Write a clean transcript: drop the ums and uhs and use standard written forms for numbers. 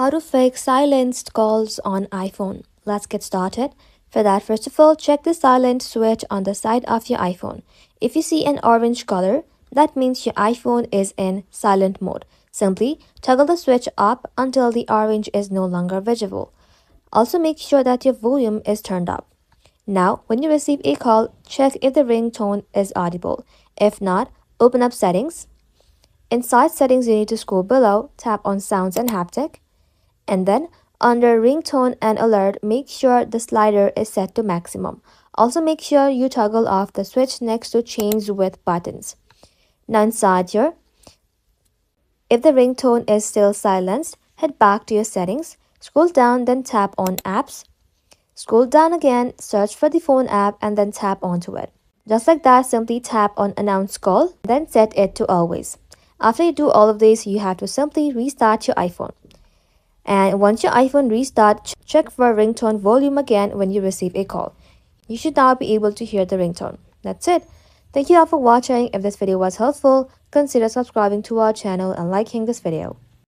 How to fix silenced calls on iPhone. Let's get started. For that, first of all, check the silent switch on the side of your iPhone. If you see an orange color, that means your iPhone is in silent mode. Simply toggle the switch up until the orange is no longer visible. Also, make sure that your volume is turned up. Now, when you receive a call, check if the ringtone is audible. If not, open up Settings. Inside Settings, you need to scroll below, tap on Sounds and Haptic, and then under ringtone and alert, make sure the slider is set to maximum. Also make sure you toggle off the switch next to change width buttons. Now inside here, if the ringtone is still silenced, head back to your settings, scroll down, then tap on apps. Scroll down again, search for the phone app and then tap onto it. Just like that, simply tap on announce call, then set it to always. After you do all of this, you have to simply restart your iPhone. And once your iPhone restarts, check for ringtone volume again when you receive a call. You should now be able to hear the ringtone. That's it. Thank you all for watching. If this video was helpful, consider subscribing to our channel and liking this video.